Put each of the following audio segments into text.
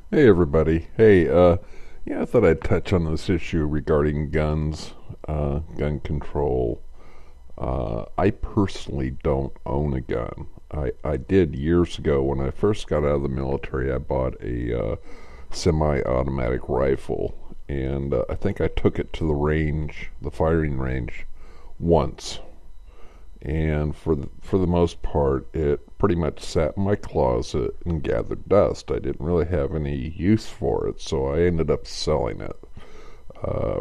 Hey everybody. Hey, I thought I'd touch on this issue regarding guns, gun control. I personally don't own a gun. I did years ago when I first got out of the military. I bought a semi-automatic rifle, and I think I took it to the range, the firing range, once. And for the most part, it pretty much sat in my closet and gathered dust. I didn't really have any use for it, so I ended up selling it.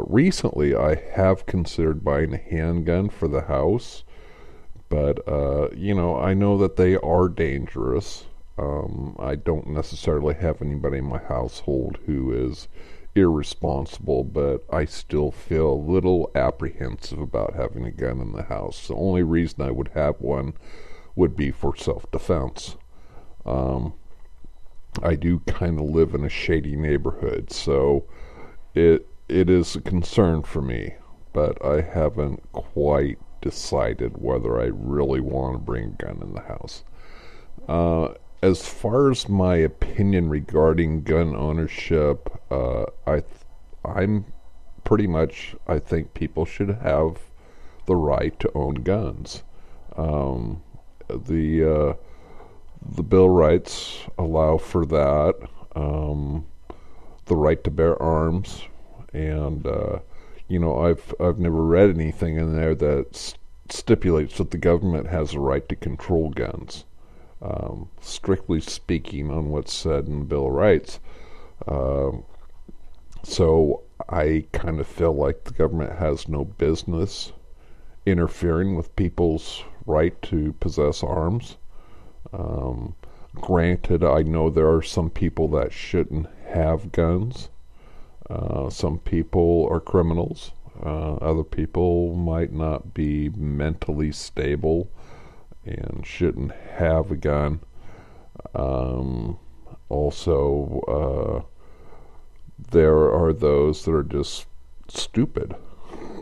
Recently, I have considered buying a handgun for the house, but I know that they are dangerous. I don't necessarily have anybody in my household who is irresponsible, but I still feel a little apprehensive about having a gun in the house. The only reason I would have one would be for self-defense. Um, I do kind of live in a shady neighborhood, so it is a concern for me, but I haven't quite decided whether I really want to bring a gun in the house. Uh, as far as my opinion regarding gun ownership, I'm pretty much, I think people should have the right to own guns. Um, the the Bill of Rights allow for that. Um, the right to bear arms, and I've never read anything in there that stipulates that the government has a right to control guns. Strictly speaking, on what's said in the Bill of Rights. Um, so I kind of feel like the government has no business interfering with people's right to possess arms. Um, Granted, I know there are some people that shouldn't have guns. Some people are criminals. Other people might not be mentally stable and shouldn't have a gun. Um, also, there are those that are just stupid.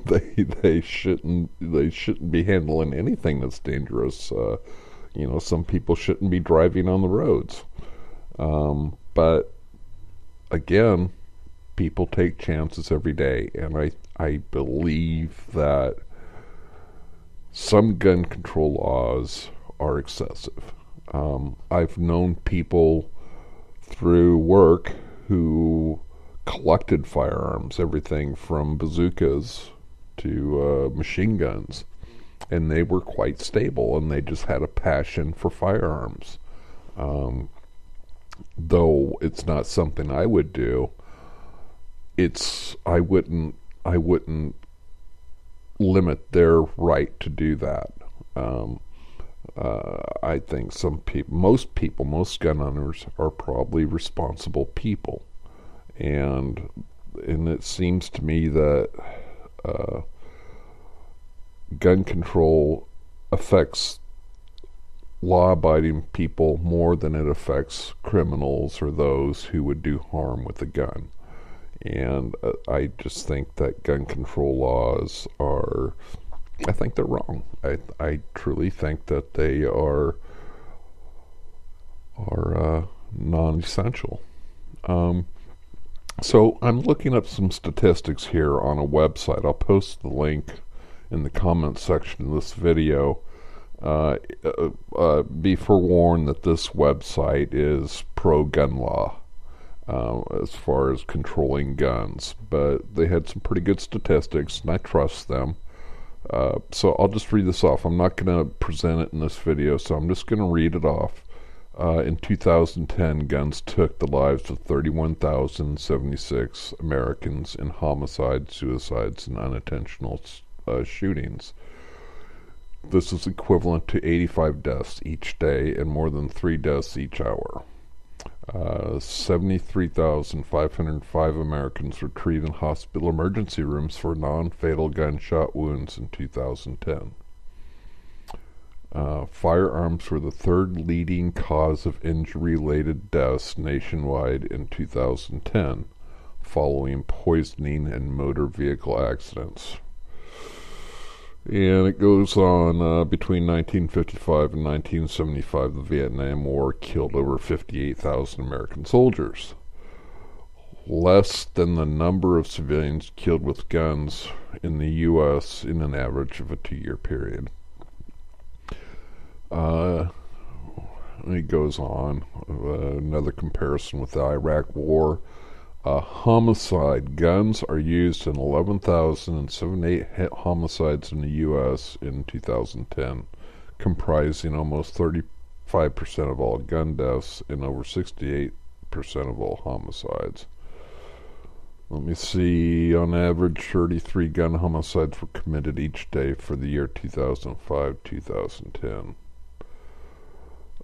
They shouldn't be handling anything that's dangerous. Some people shouldn't be driving on the roads. But again, people take chances every day, and I believe that some gun control laws are excessive. I've known people through work who collected firearms, everything from bazookas to machine guns, and they were quite stable, and they just had a passion for firearms. Um, though it's not something I would do, I wouldn't limit their right to do that. Um, I think most gun owners are probably responsible people, and it seems to me that uh, gun control affects law-abiding people more than it affects criminals or those who would do harm with a gun. And I just think that gun control laws are, I think they're wrong. I truly think that they are non-essential. Um, so I'm looking up some statistics here on a website. I'll post the link in the comments section of this video. Be forewarned that this website is pro-gun law as far as controlling guns, but they had some pretty good statistics, and I trust them. So I'll just read this off. I'm not going to present it in this video, so I'm just going to read it off. In 2010, guns took the lives of 31,076 Americans in homicides, suicides, and unintentional shootings. This is equivalent to 85 deaths each day and more than 3 deaths each hour. 73,505 Americans were treated in hospital emergency rooms for non-fatal gunshot wounds in 2010. Firearms were the third leading cause of injury-related deaths nationwide in 2010, following poisoning and motor vehicle accidents. And it goes on, between 1955 and 1975, the Vietnam War killed over 58,000 American soldiers. less than the number of civilians killed with guns in the U.S. in an average of a 2-year period. It goes on. Another comparison with the Iraq War. Homicide. Guns are used in 11,078 homicides in the U.S. in 2010, comprising almost 35% of all gun deaths and over 68% of all homicides. Let me see. On average, 33 gun homicides were committed each day for the year 2005-2010.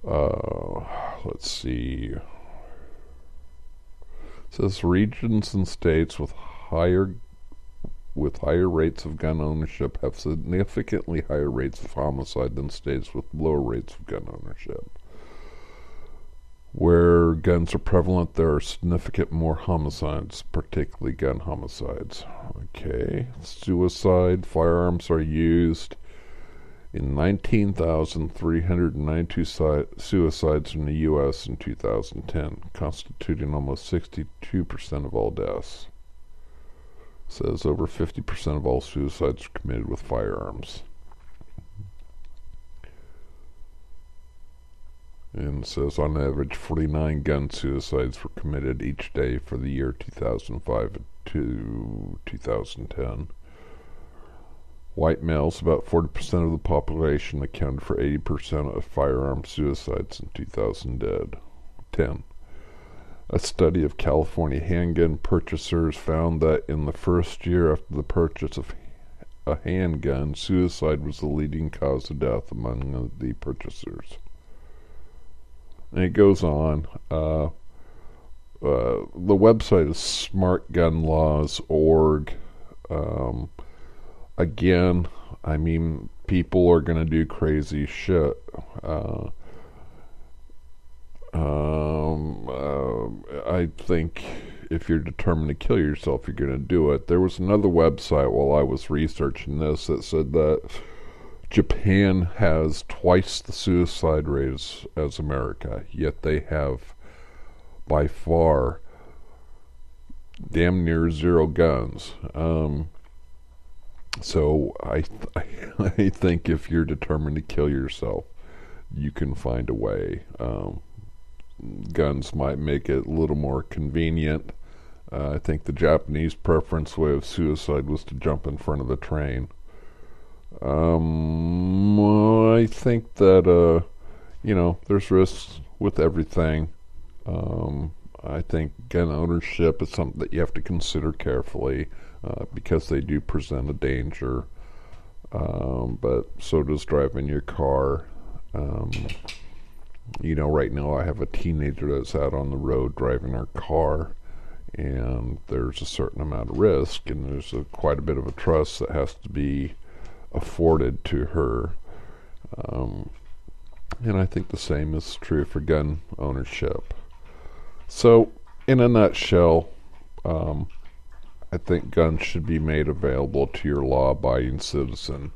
Let's see. It says regions and states with higher rates of gun ownership have significantly higher rates of homicide than states with lower rates of gun ownership. Where guns are prevalent, there are significant more homicides, particularly gun homicides. Okay. Suicide. Firearms are used in 19,392 suicides in the U.S. in 2010, constituting almost 62% of all deaths. It says over 50% of all suicides are committed with firearms. And it says on average 49 gun suicides were committed each day for the year 2005 to 2010. White males, about 40% of the population, accounted for 80% of firearm suicides in 2010. A study of California handgun purchasers found that in the first year after the purchase of a handgun, suicide was the leading cause of death among the purchasers. And it goes on. The website is smartgunlaws.org. Again, I mean, people are going to do crazy shit. I think if you're determined to kill yourself, you're going to do it. There was another website while I was researching this that said that Japan has twice the suicide rate as America, yet they have by far damn near zero guns. So I think if you're determined to kill yourself, you can find a way. Guns might make it a little more convenient. I think the Japanese preference way of suicide was to jump in front of the train. I think that there's risks with everything. I think gun ownership is something that you have to consider carefully. Because they do present a danger, but so does driving your car. Right now I have a teenager that's out on the road driving her car, and there's a certain amount of risk, and there's quite a bit of a trust that has to be afforded to her. And I think the same is true for gun ownership. So, in a nutshell, I think guns should be made available to your law-abiding citizen.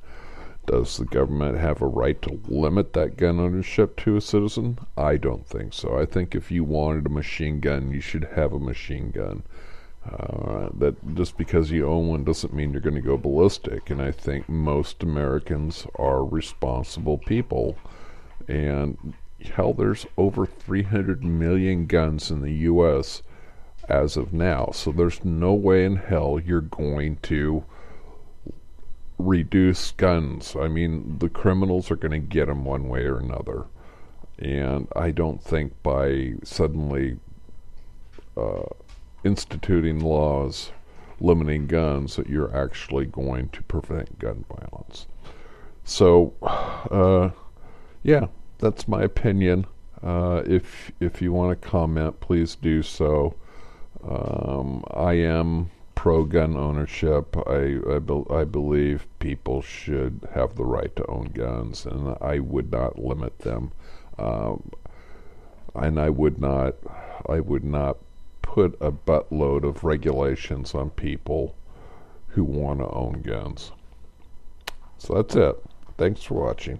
Does the government have a right to limit that gun ownership to a citizen? I don't think so. I think if you wanted a machine gun, you should have a machine gun. That just because you own one doesn't mean you're going to go ballistic. And I think most Americans are responsible people. And hell, there's over 300 million guns in the U.S. as of now. So there's no way in hell you're going to reduce guns. I mean, the criminals are going to get them one way or another. And I don't think by suddenly instituting laws limiting guns that you're actually going to prevent gun violence. So, yeah, that's my opinion. If you want to comment, please do so. I am pro-gun ownership. I believe people should have the right to own guns, and I would not limit them. And I would not put a buttload of regulations on people who want to own guns. So that's it. Thanks for watching.